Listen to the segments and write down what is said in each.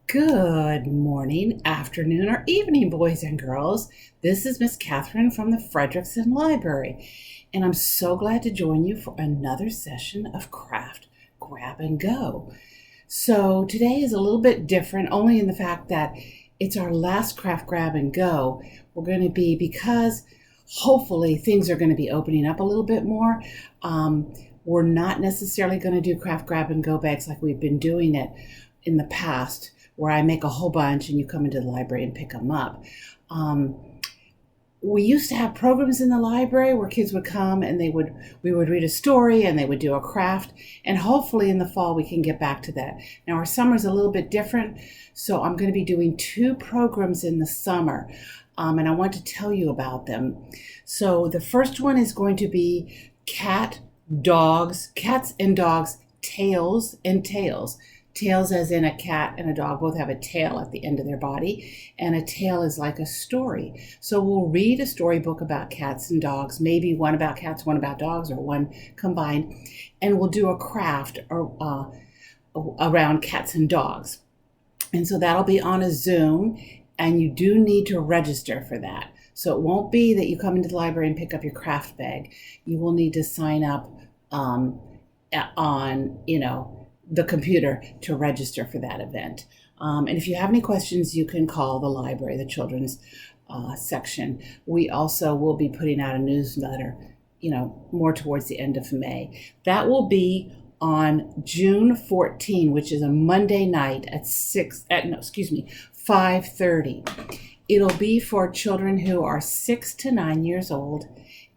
Good morning, afternoon, or evening, boys and girls. This is Miss Catherine from the Frederickson Library, and I'm so glad to join you for another session of Craft, Grab, and Go. So today is a little bit different, only in the fact that it's our last Craft, Grab, and Go. We're going to be, because hopefully things are going to be opening up a little bit more, we're not necessarily going to do Craft, Grab, and Go bags like we've been doing it in the past, where I make a whole bunch and you come into the library and pick them up. We used to have programs in the library where kids would come and we would read a story and they would do a craft, and hopefully in the fall we can get back to that. Now our summer's a little bit different, so I'm going to be doing 2 programs in the summer, and I want to tell you about them. So the first one is going to be cats and dogs, tails and tales. Tails as in a cat and a dog both have a tail at the end of their body, and a tale is like a story. So we'll read a storybook about cats and dogs, maybe one about cats, one about dogs, or one combined, and we'll do a craft around cats and dogs. And so that'll be on a Zoom, and you do need to register for that. So it won't be that you come into the library and pick up your craft bag. You will need to sign up on, the computer to register for that event. And if you have any questions, you can call the library, the children's section. We also will be putting out a newsletter, more towards the end of May. That will be on June 14, which is a Monday night at 5:30. It'll be for children who are 6 to 9 years old,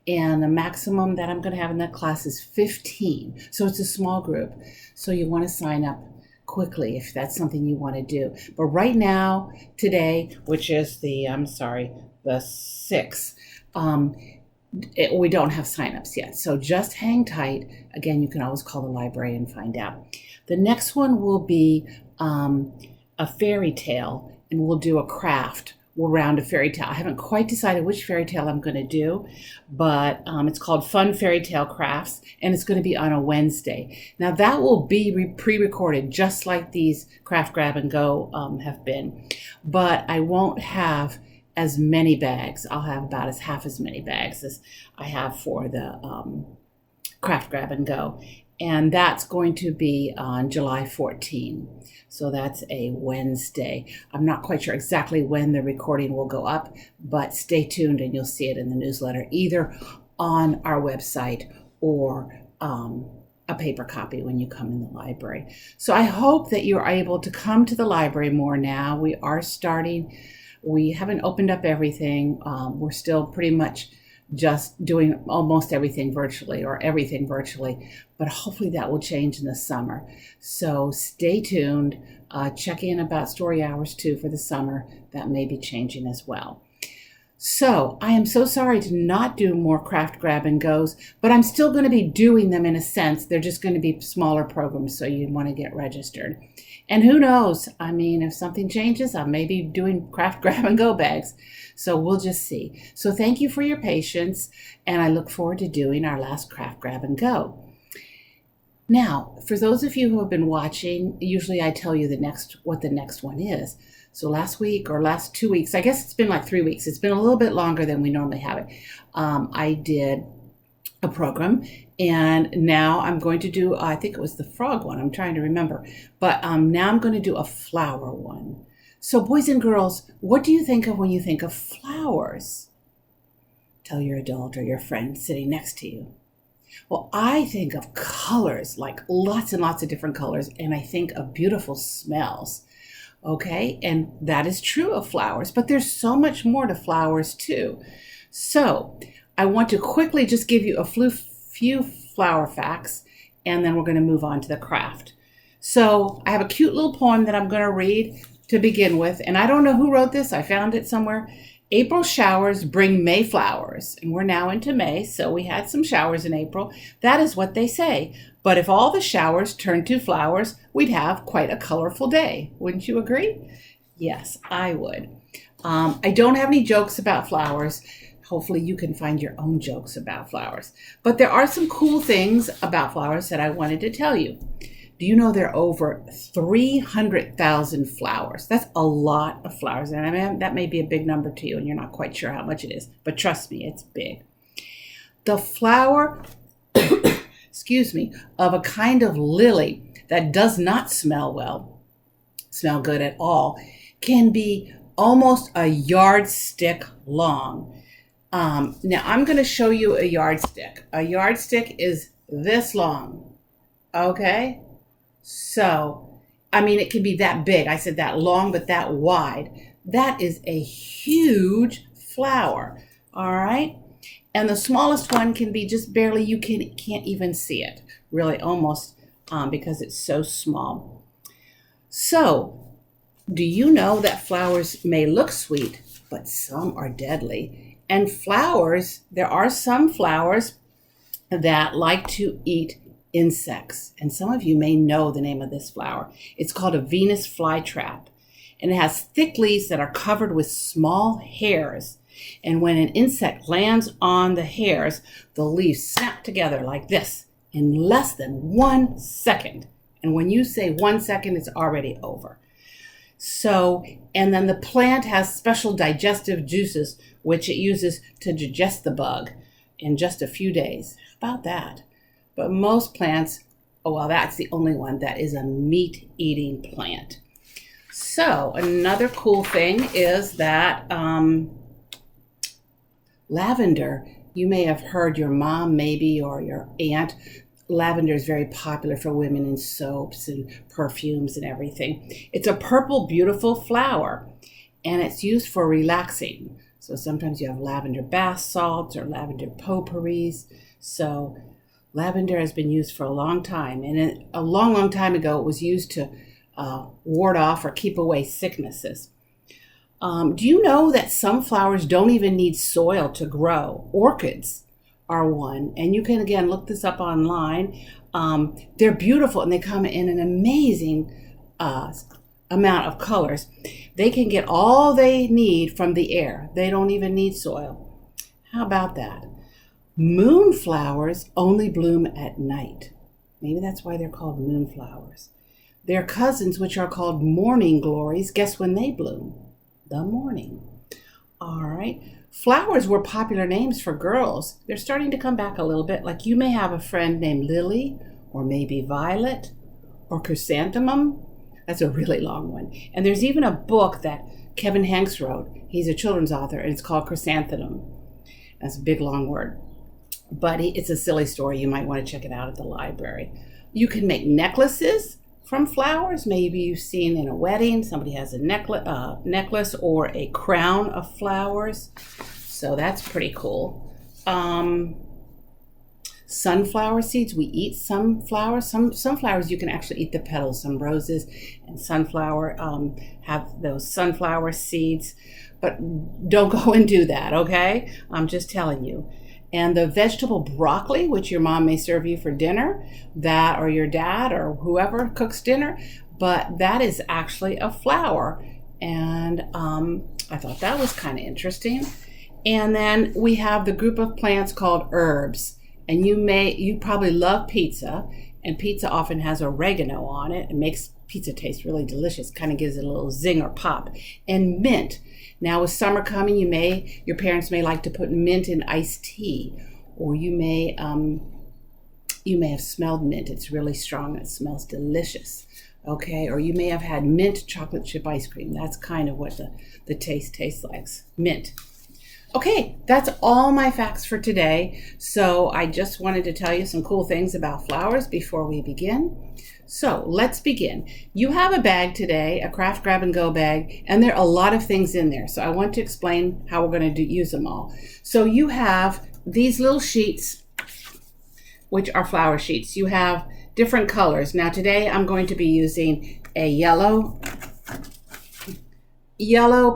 and the maximum that I'm going to have in that class is 15. So it's a small group. So you want to sign up quickly if that's something you want to do. But right now, today, which is the 6th, we don't have signups yet. So just hang tight. Again, you can always call the library and find out. The next one will be a fairy tale, and we'll do a craft around a fairy tale. I haven't quite decided which fairy tale I'm going to do, but it's called Fun Fairy Tale Crafts, and it's going to be on a Wednesday. Now that will be pre-recorded, just like these Craft, Grab, and Go have been, but I won't have as many bags. I'll have about half as many bags as I have for the Craft, Grab, and Go. And that's going to be on July 14. So that's a Wednesday. I'm not quite sure exactly when the recording will go up, but stay tuned and you'll see it in the newsletter, either on our website or a paper copy when you come in the library. So I hope that you're able to come to the library more now. We are starting. We haven't opened up everything. We're still pretty much just doing almost everything virtually, but hopefully that will change in the summer. So stay tuned. Check in about story hours too for the summer. That may be changing as well. So I am so sorry to not do more Craft, Grab, and Goes, but I'm still going to be doing them in a sense. They're just going to be smaller programs, so you want to get registered. And who knows? I mean, if something changes, I may be doing Craft, Grab, and Go bags. So we'll just see. So thank you for your patience, and I look forward to doing our last Craft, Grab, and Go. Now, for those of you who have been watching, usually I tell you what the next one is. So last week or last 2 weeks, I guess it's been like 3 weeks. It's been a little bit longer than we normally have it. I did a program, and now I'm going to do, I think it was the frog one. I'm trying to remember. But now I'm going to do a flower one. So boys and girls, what do you think of when you think of flowers? Tell your adult or your friend sitting next to you. Well, I think of colors, like lots and lots of different colors, and I think of beautiful smells. Okay, and that is true of flowers, but there's so much more to flowers too. So I want to quickly just give you a few flower facts, and then we're going to move on to the craft. So I have a cute little poem that I'm going to read to begin with, and I don't know who wrote this. I found it somewhere. April showers bring May flowers, and we're now into May, so we had some showers in April. That is what they say. But if all the showers turned to flowers, we'd have quite a colorful day. Wouldn't you agree? Yes, I would. I don't have any jokes about flowers. Hopefully you can find your own jokes about flowers. But there are some cool things about flowers that I wanted to tell you. Do you know there are over 300,000 flowers? That's a lot of flowers. And I mean, that may be a big number to you and you're not quite sure how much it is, but trust me, it's big. The flower, excuse me, of a kind of lily that does not smell good at all, can be almost a yardstick long. Now I'm going to show you a yardstick. A yardstick is this long, okay? So, I mean, it can be that big. I said that long, but that wide. That is a huge flower, all right? And the smallest one can be just barely, you can't even see it, really almost, because it's so small. So, do you know that flowers may look sweet, but some are deadly? And flowers, there are some flowers that like to eat insects. And some of you may know the name of this flower. It's called a Venus flytrap. And it has thick leaves that are covered with small hairs. And when an insect lands on the hairs, the leaves snap together like this in less than 1 second. And when you say 1 second, it's already over. So, and then the plant has special digestive juices, which it uses to digest the bug in just a few days. How about that? But most plants, oh, well, that's the only one that is a meat-eating plant. So another cool thing is that lavender, you may have heard your mom maybe or your aunt, lavender is very popular for women in soaps and perfumes and everything. It's a purple, beautiful flower, and it's used for relaxing. So sometimes you have lavender bath salts or lavender potpourris. So lavender has been used for a long time. And a long, long time ago, it was used to ward off or keep away sicknesses. Do you know that some flowers don't even need soil to grow? Orchids are one. And you can, again, look this up online. They're beautiful and they come in an amazing amount of colors. They can get all they need from the air. They don't even need soil. How about that? Moonflowers only bloom at night. Maybe that's why they're called moonflowers. Their cousins, which are called morning glories, guess when they bloom? The morning. All right. Flowers were popular names for girls. They're starting to come back a little bit. Like you may have a friend named Lily, or maybe Violet, or Chrysanthemum. That's a really long one. And there's even a book that Kevin Hanks wrote. He's a children's author, and it's called Chrysanthemum. That's a big, long word. But it's a silly story. You might want to check it out at the library. You can make necklaces from flowers. Maybe you've seen in a wedding, somebody has a necklace or a crown of flowers. So that's pretty cool. Sunflower seeds, we eat some flowers. Some flowers you can actually eat the petals. Some roses and sunflower have those sunflower seeds. But don't go and do that, okay? I'm just telling you. And the vegetable broccoli, which your mom may serve you for dinner, that or your dad or whoever cooks dinner, but that is actually a flower. And I thought that was kind of interesting. And then we have the group of plants called herbs. And you probably love pizza, and pizza often has oregano on it. It makes pizza taste really delicious, kind of gives it a little zing or pop. And mint. Now with summer coming, your parents may like to put mint in iced tea, or you may have smelled mint. It's really strong. It smells delicious. Okay, or you may have had mint chocolate chip ice cream. That's kind of what the taste tastes like. Mint. Okay, that's all my facts for today. So I just wanted to tell you some cool things about flowers before we begin. So let's begin. You have a bag today, a craft grab and go bag, and there are a lot of things in there. So I want to explain how we're going to use them all. So you have these little sheets, which are flower sheets. You have different colors. Now today I'm going to be using a yellow,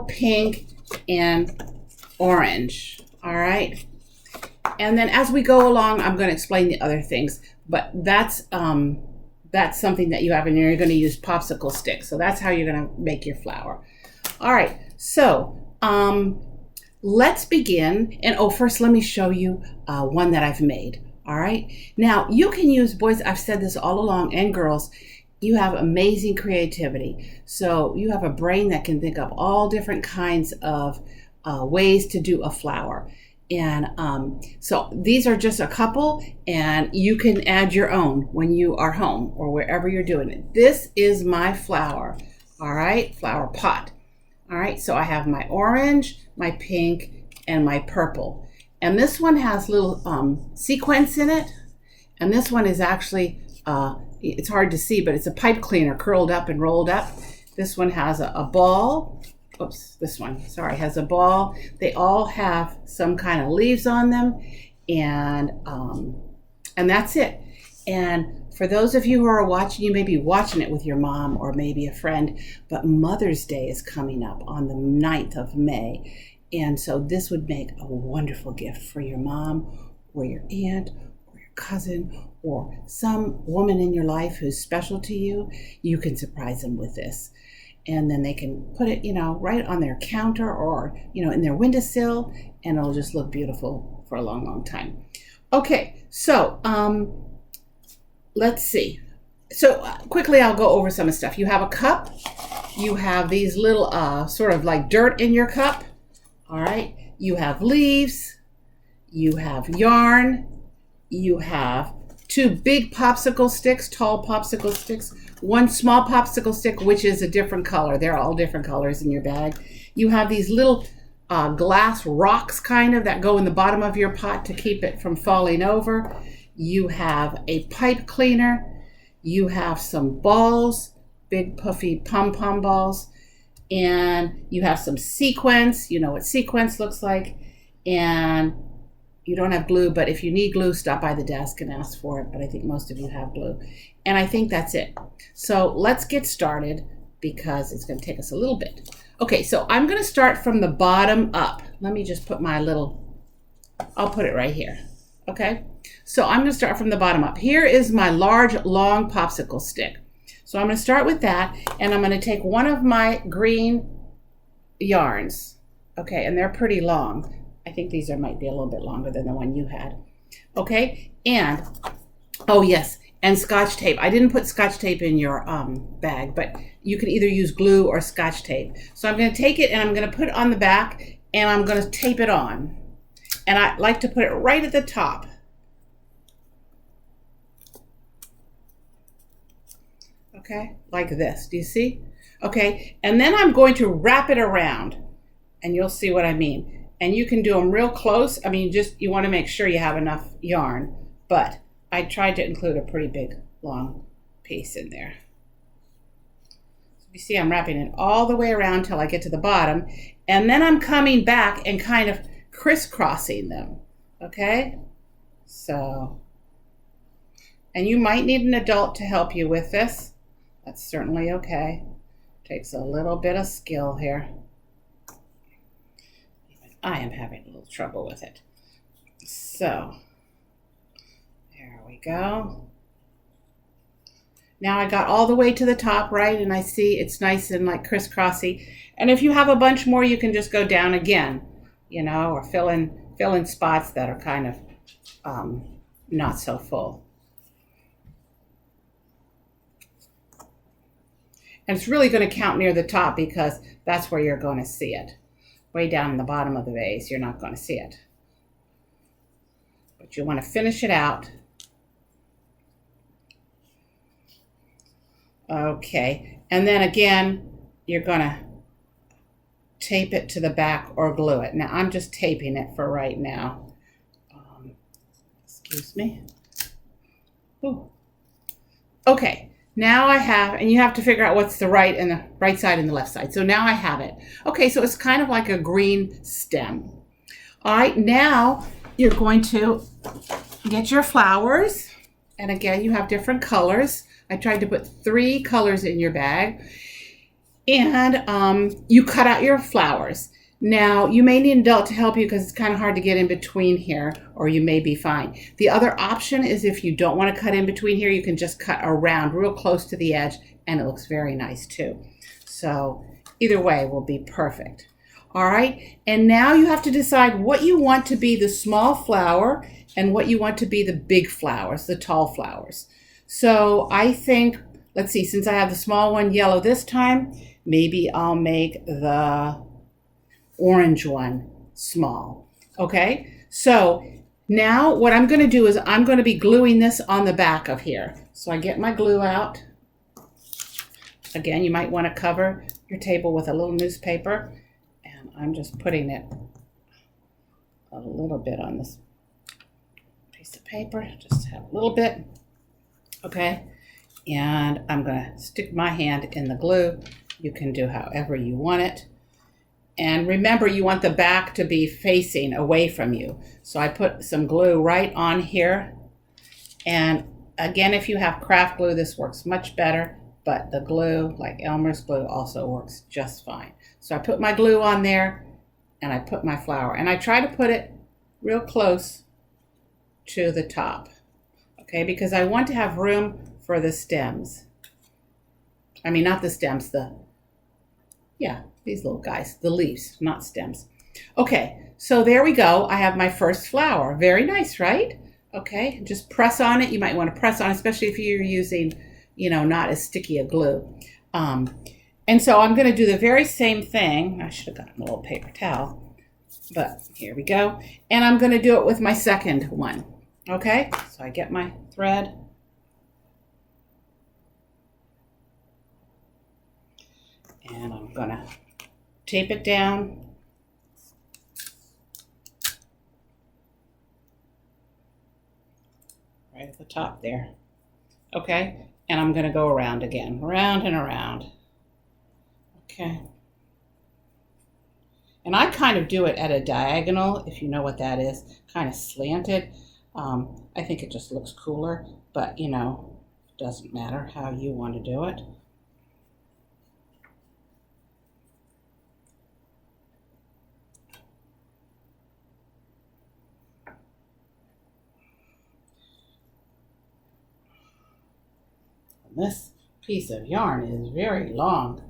pink, and orange. All right. And then as we go along, I'm going to explain the other things, but that's something that you have, and you're going to use popsicle sticks. So that's how you're going to make your flower. All right. So let's begin. And first let me show you one that I've made. All right. Now you can use, boys, I've said this all along, and girls, you have amazing creativity. So you have a brain that can think of all different kinds of ways to do a flower. And so these are just a couple, and you can add your own when you are home or wherever you're doing it. This is my flower, all right, flower pot. All right, so I have my orange, my pink, and my purple. And this one has little sequins in it. And this one is actually, it's hard to see, but it's a pipe cleaner curled up and rolled up. This one has a ball. Oops, this one, sorry, has a ball. They all have some kind of leaves on them, and that's it. And for those of you who are watching, you may be watching it with your mom or maybe a friend, but Mother's Day is coming up on the 9th of May. And so this would make a wonderful gift for your mom or your aunt or your cousin or some woman in your life who's special to you. You can surprise them with this. And then they can put it, right on their counter or, in their windowsill, and it'll just look beautiful for a long, long time. Okay, so let's see. So quickly, I'll go over some of the stuff. You have a cup. You have these little sort of like dirt in your cup. All right. You have leaves. You have yarn. You have 2 big popsicle sticks, tall popsicle sticks, 1 small popsicle stick, which is a different color. They're all different colors in your bag. You have these little glass rocks kind of that go in the bottom of your pot to keep it from falling over. You have a pipe cleaner. You have some balls, big puffy pom-pom balls. And you have some sequins. You know what sequins looks like. And you don't have glue, but if you need glue, stop by the desk and ask for it. But I think most of you have glue. And I think that's it. So let's get started because it's going to take us a little bit. Okay, so I'm going to start from the bottom up. Let me just put my I'll put it right here. Okay, so I'm going to start from the bottom up. Here is my large, long popsicle stick. So I'm going to start with that, and I'm going to take one of my green yarns. Okay, and they're pretty long. I think these might be a little bit longer than the one you had. Okay, and, oh yes, and Scotch tape. I didn't put Scotch tape in your bag, but you can either use glue or Scotch tape. So I'm going to take it and I'm going to put it on the back and I'm going to tape it on. And I like to put it right at the top. Okay, like this. Do you see? Okay, and then I'm going to wrap it around and you'll see what I mean. And you can do them real close. I mean, you want to make sure you have enough yarn, but I tried to include a pretty big, long piece in there. So you see, I'm wrapping it all the way around till I get to the bottom, and then I'm coming back and kind of crisscrossing them, okay? So, and you might need an adult to help you with this. That's certainly okay. Takes a little bit of skill here. I am having a little trouble with it. So, there we go. Now I got all the way to the top, right? And I see it's nice and like crisscrossy. And if you have a bunch more, you can just go down again, or fill in spots that are kind of not so full. And it's really going to count near the top because that's where you're going to see it. Way down in the bottom of the vase, you're not going to see it. But you want to finish it out. Okay, and then again, you're going to tape it to the back or glue it. Now, I'm just taping it for right now. Excuse me. Ooh. Okay. Now I have, and you have to figure out what's the right side and the left side. So now I have it. Okay, so it's kind of like a green stem. All right, now you're going to get your flowers. And again, you have different colors. I tried to put 3 colors in your bag. And you cut out your flowers. Now, you may need an adult to help you because it's kind of hard to get in between here, or you may be fine. The other option is if you don't want to cut in between here, you can just cut around real close to the edge, and it looks very nice too. So either way will be perfect. All right, and now you have to decide what you want to be the small flower and what you want to be the big flowers, the tall flowers. So I think let's see, since I have the small one yellow this time, maybe I'll make the orange one small. Okay, so now what I'm going to do is I'm going to be gluing this on the back of here. So I get my glue out. Again, you might want to cover your table with a little newspaper, and I'm just putting it a little bit on this piece of paper, just have a little bit. Okay, and I'm going to stick my hand in the glue. You can do however you want it. And remember, you want the back to be facing away from you. So I put some glue right on here. And again, if you have craft glue, this works much better. But the glue, like Elmer's glue, also works just fine. So I put my glue on there, and I put my flower. And I try to put it real close to the top. Okay, because I want to have room for the stems. I mean, not the stems, these little guys, the leaves, not stems. Okay, so there we go. I have my first flower. Very nice, right? Okay, just press on it. You might want to press on, especially if you're using, not as sticky a glue. And so I'm going to do the very same thing. I should have gotten a little paper towel, but here we go. And I'm going to do it with my second one. Okay, so I get my thread. And I'm going to tape it down. Right at the top there. Okay, and I'm going to go around again, around and around. Okay. And I kind of do it at a diagonal, if you know what that is, kind of slanted. I think it just looks cooler, but it doesn't matter how you want to do it. This piece of yarn is very long.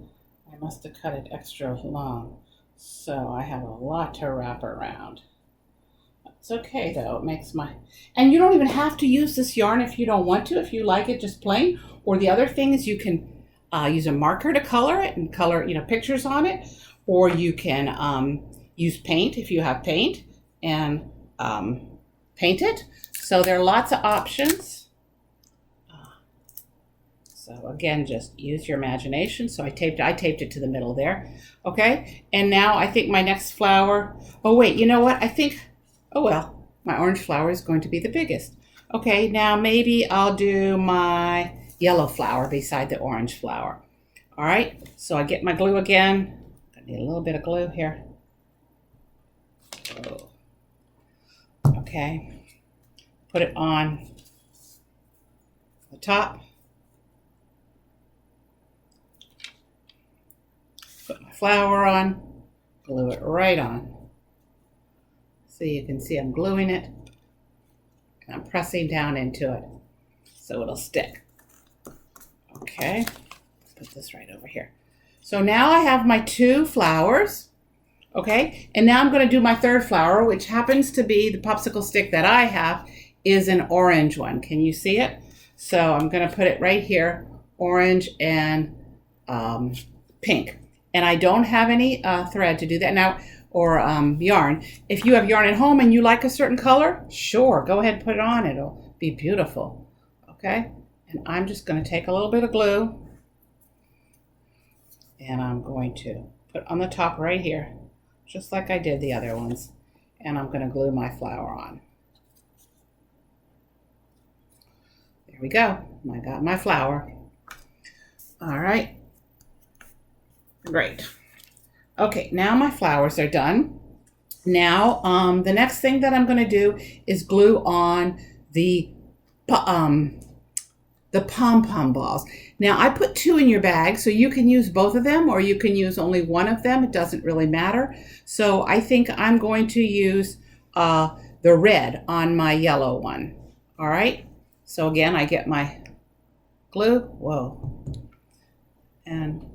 I must have cut it extra long. So I have a lot to wrap around. It's okay though, it makes and you don't even have to use this yarn if you don't want to, if you like it just plain. Or the other thing is you can use a marker to color it and color, pictures on it. Or you can use paint if you have paint and paint it. So there are lots of options. So again, just use your imagination. So I taped it to the middle there. Okay, and now I think my next flower, oh wait, you know what? My orange flower is going to be the biggest. Okay, now maybe I'll do my yellow flower beside the orange flower. All right, so I get my glue again. I need a little bit of glue here. Oh. Okay, put it on the top. Put my flower on, glue it right on. So you can see I'm gluing it, and I'm pressing down into it so it'll stick. Okay, put this right over here. So now I have my two flowers, okay? And now I'm gonna do my third flower, which happens to be the popsicle stick that I have is an orange one. Can you see it? So I'm gonna put it right here, orange and pink. And I don't have any thread to do that now, or yarn. If you have yarn at home and you like a certain color, sure, go ahead and put it on. It'll be beautiful, okay? And I'm just going to take a little bit of glue, and I'm going to put on the top right here, just like I did the other ones. And I'm going to glue my flower on. There we go. I got my flower. All right. Great. Okay, now my flowers are done. Now, the next thing that I'm going to do is glue on the pom-pom balls. Now, I put 2 in your bag, so you can use both of them, or you can use only one of them. It doesn't really matter. So I think I'm going to use the red on my yellow one. All right. So again, I get my glue. Whoa. And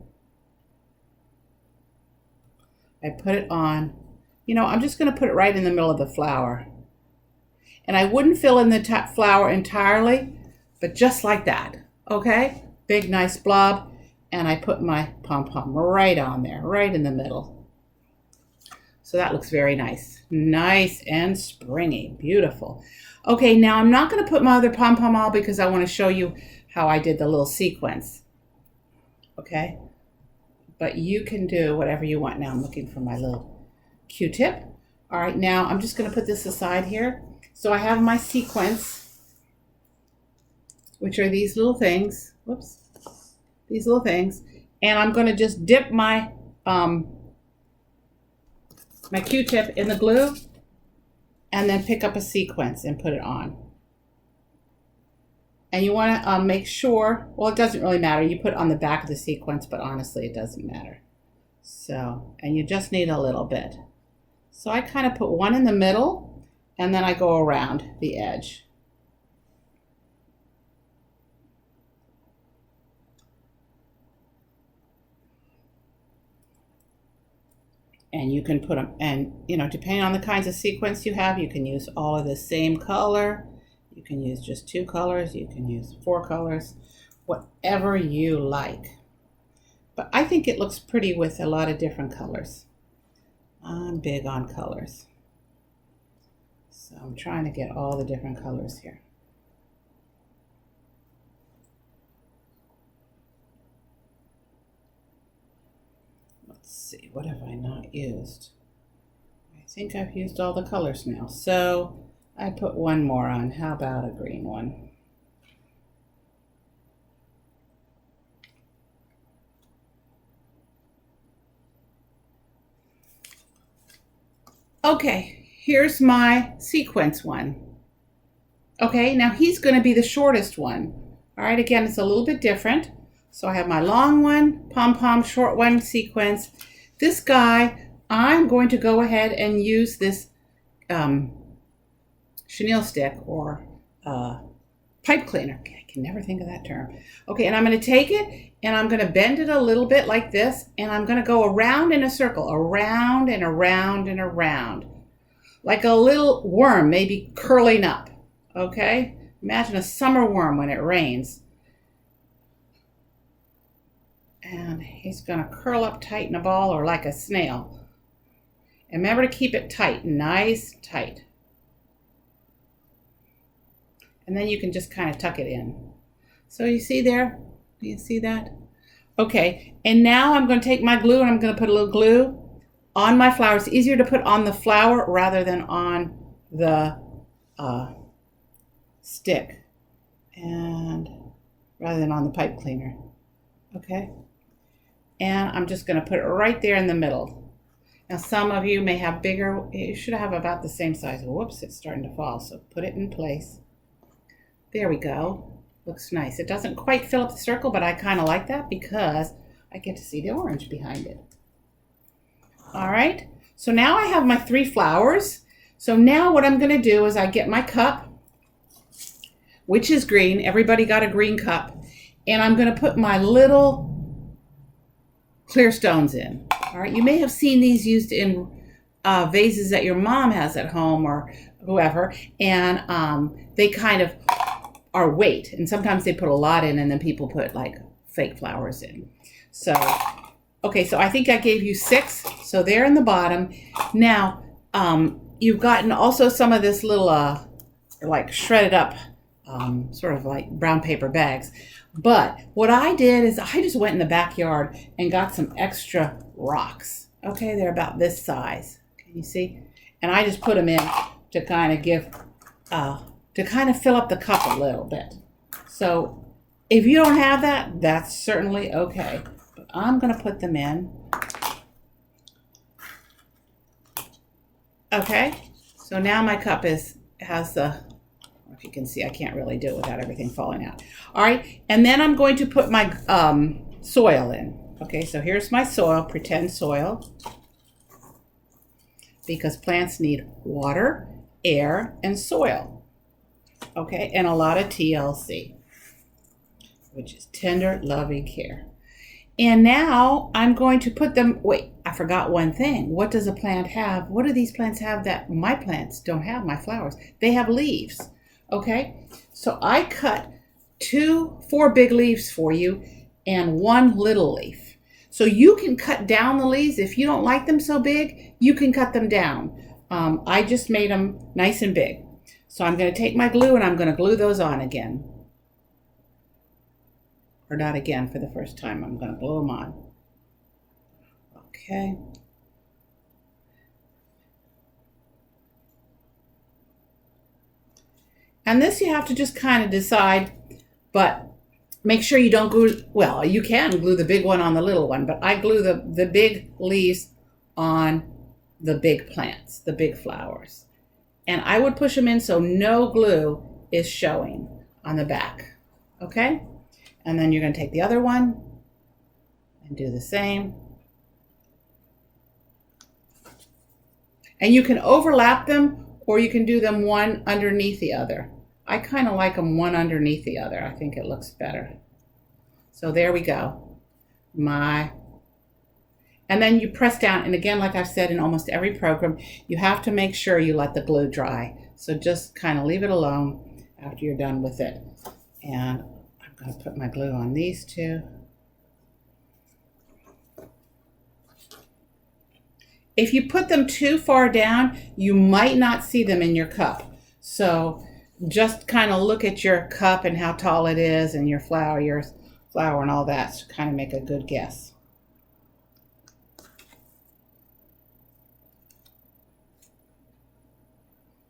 I put it on. I'm just going to put it right in the middle of the flower. And I wouldn't fill in the flower entirely, but just like that, okay? big nice blob, and I put my pom-pom right on there, right in the middle. So that looks very nice. Nice and springy. Beautiful. Okay, now I'm not going to put my other pom-pom all because I want to show you how I did the little sequence. Okay? But you can do whatever you want. Now I'm looking for my little Q-tip. All right, now I'm just going to put this aside here. So I have my sequence, which are these little things. Whoops. These little things. And I'm going to just dip my my Q-tip in the glue and then pick up a sequence and put it on. And you want to make sure, well, it doesn't really matter. You put it on the back of the sequence, but honestly, it doesn't matter. So, and you just need a little bit. So I kind of put one in the middle, and then I go around the edge. And you can put them, and you know, depending on the kinds of sequence you have, you can use all of the same color. You can use just 2 colors. You can use 4 colors, whatever you like. But I think it looks pretty with a lot of different colors. I'm big on colors. So I'm trying to get all the different colors here. Let's see, what have I not used? I think I've used all the colors now. So I put one more on. How about a green one? Okay, here's my sequence one. Okay, now he's going to be the shortest one. All right, again, it's a little bit different. So I have my long one, pom-pom, short one, sequence. This guy, I'm going to go ahead and use this chenille stick or pipe cleaner. I can never think of that term. Okay, and I'm going to take it and I'm going to bend it a little bit like this, and I'm going to go around in a circle, around and around and around, like a little worm, maybe curling up. Okay, imagine a summer worm when it rains. And he's going to curl up tight in a ball or like a snail. And remember to keep it tight, nice tight. And then you can just kind of tuck it in. So you see there? Do you see that? Okay, and now I'm going to take my glue and I'm going to put a little glue on my flower. It's easier to put on the flower rather than on the stick, and rather than on the pipe cleaner. Okay, and I'm just going to put it right there in the middle. Now some of you may have bigger, you should have about the same size. Whoops, it's starting to fall, so put it in place. There we go. Looks nice. It doesn't quite fill up the circle, but I kind of like that because I get to see the orange behind it. All right, so now I have my 3 flowers. So now what I'm going to do is I get my cup, which is green. Everybody got a green cup. And I'm going to put my little clear stones in. All right, you may have seen these used in vases that your mom has at home or whoever, and they kind of are weight, and sometimes they put a lot in and then people put like fake flowers in. So okay, so I think I gave you 6, so they're in the bottom. Now you've gotten also some of this little like shredded up sort of like brown paper bags. But what I did is I just went in the backyard and got some extra rocks. Okay, they're about this size. Can you see? And I just put them in to kind of give, to kind of fill up the cup a little bit. So if you don't have that, that's certainly okay. But I'm going to put them in. Okay, so now my cup has the, if you can see, I can't really do it without everything falling out. All right, and then I'm going to put my soil in. Okay, so here's my soil, pretend soil, because plants need water, air, and soil. Okay, and a lot of TLC, which is tender, loving care. And now I'm going to put them, wait, I forgot one thing. What does a plant have? What do these plants have that my plants don't have, my flowers? They have leaves. Okay, so I cut 4 big leaves for you and 1 little leaf. So you can cut down the leaves. If you don't like them so big, you can cut them down. I just made them nice and big. So I'm going to take my glue and I'm going to glue those on again. Or not again for the first time. I'm going to glue them on. Okay. And this you have to just kind of decide, but make sure you don't glue, well, you can glue the big one on the little one, but I glue the big leaves on the big plants, the big flowers. And I would push them in so no glue is showing on the back, okay? And then you're going to take the other one and do the same. And you can overlap them or you can do them one underneath the other. I kind of like them one underneath the other. I think it looks better. So there we go. And then you press down, and again, like I've said in almost every program, you have to make sure you let the glue dry. So just kind of leave it alone after you're done with it. And I'm going to put my glue on these two. If you put them too far down, you might not see them in your cup. So just kind of look at your cup and how tall it is and your flower and all that to kind of make a good guess.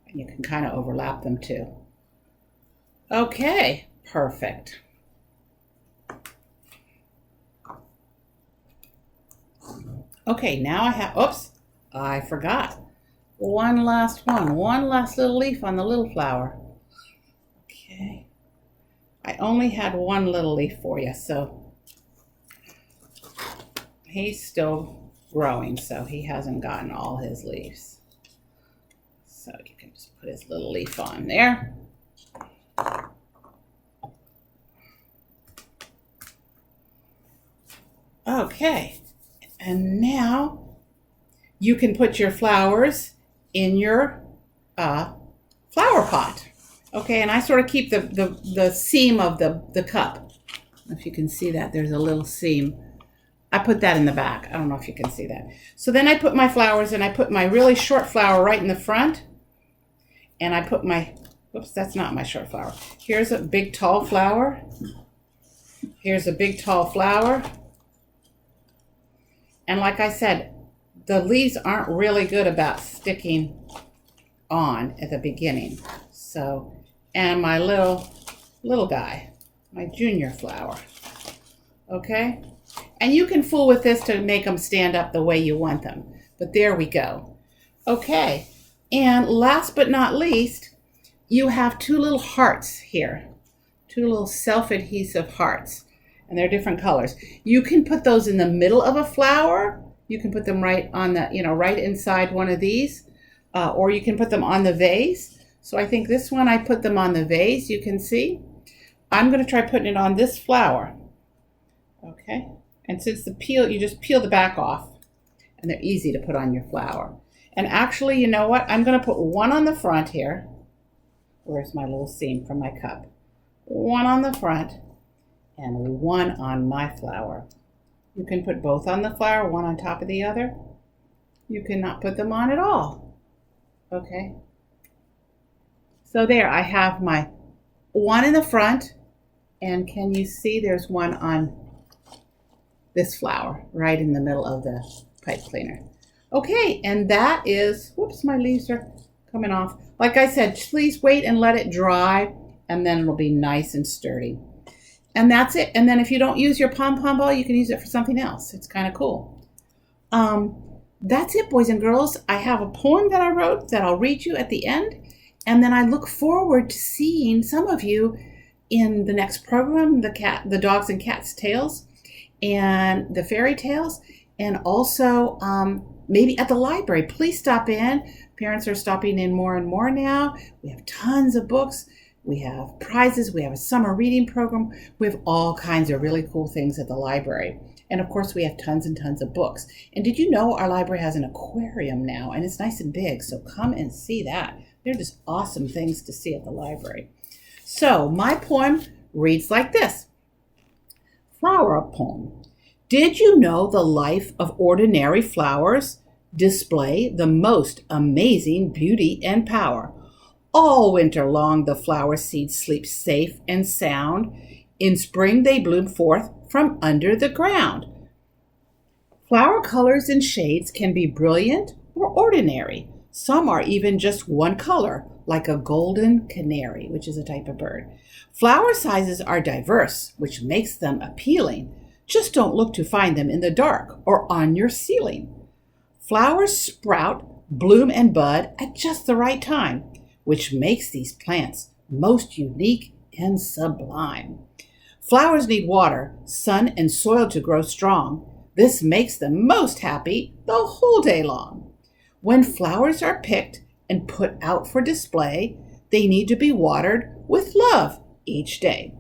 And you can kind of overlap them too. Okay, perfect. Okay, now I have, oops, I forgot. One last little leaf on the little flower. Okay. I only had 1 little leaf for you, so he's still growing, so he hasn't gotten all his leaves. So you can just put his little leaf on there. Okay, and now you can put your flowers in your flower pot. Okay, and I sort of keep the seam of the cup. If you can see that, there's a little seam. I put that in the back. I don't know if you can see that. So then I put my flowers and I put my really short flower right in the front. And I put my, whoops, that's not my short flower. Here's a big tall flower. Here's a big tall flower. And like I said, the leaves aren't really good about sticking on at the beginning. So, and my little guy, my junior flower. Okay? And you can fool with this to make them stand up the way you want them. But there we go. Okay. And last but not least, you have 2 little hearts here. 2 little self-adhesive hearts. And they're different colors. You can put those in the middle of a flower. You can put them right on the, right inside one of these. Or you can put them on the vase. So I think this one, I put them on the vase, you can see. I'm going to try putting it on this flower. Okay. And since the peel, you just peel the back off. And they're easy to put on your flower. And actually, you know what? I'm going to put 1 on the front here. Where's my little seam from my cup? 1 on the front and 1 on my flower. You can put both on the flower, 1 on top of the other. You cannot put them on at all. Okay. So there, I have my 1 in the front. And can you see there's 1 on this flower right in the middle of the pipe cleaner. Okay, and that is, whoops, my leaves are coming off. Like I said, please wait and let it dry, and then it'll be nice and sturdy. And that's it. And then if you don't use your pom-pom ball, you can use it for something else. It's kind of cool. That's it, boys and girls. I have a poem that I wrote that I'll read you at the end. And then I look forward to seeing some of you in the next program, the Dogs and Cats Tales, and the Fairy Tales, and also maybe at the library. Please stop in. Parents are stopping in more and more now. We have tons of books. We have prizes. We have a summer reading program. We have all kinds of really cool things at the library. And of course, we have tons and tons of books. And did you know our library has an aquarium now? And it's nice and big. So come and see that. They're just awesome things to see at the library. So my poem reads like this. Flower poem. Did you know the life of ordinary flowers display the most amazing beauty and power? All winter long the flower seeds sleep safe and sound. In spring they bloom forth from under the ground. Flower colors and shades can be brilliant or ordinary. Some are even just one color, like a golden canary, which is a type of bird. Flower sizes are diverse, which makes them appealing. Just don't look to find them in the dark or on your ceiling. Flowers sprout, bloom, and bud at just the right time, which makes these plants most unique and sublime. Flowers need water, sun, and soil to grow strong. This makes them most happy the whole day long. When flowers are picked and put out for display, they need to be watered with love each day.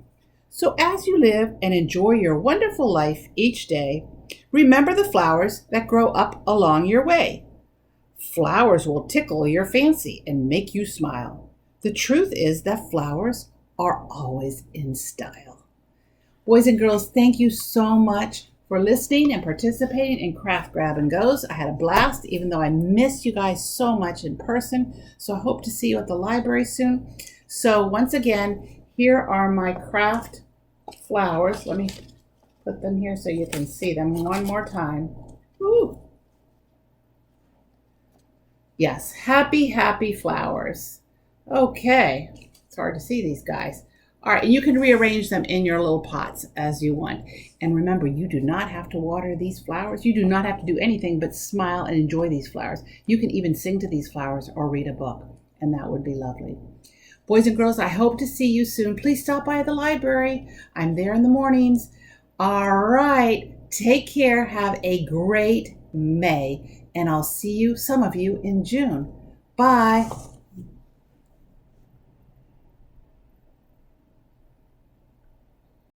So as you live and enjoy your wonderful life each day, remember the flowers that grow up along your way. Flowers will tickle your fancy and make you smile. The truth is that flowers are always in style. Boys and girls, thank you so much for listening and participating in Craft Grab and Goes. I had a blast, even though I miss you guys so much in person. So I hope to see you at the library soon. So once again, here are my craft flowers. Let me put them here so you can see them one more time. Ooh. Yes, happy, happy flowers. Okay, it's hard to see these guys. All right, and you can rearrange them in your little pots as you want. And remember, you do not have to water these flowers. You do not have to do anything but smile and enjoy these flowers. You can even sing to these flowers or read a book, and that would be lovely. Boys and girls, I hope to see you soon. Please stop by the library. I'm there in the mornings. All right, take care. Have a great May, and I'll see you, some of you, in June. Bye.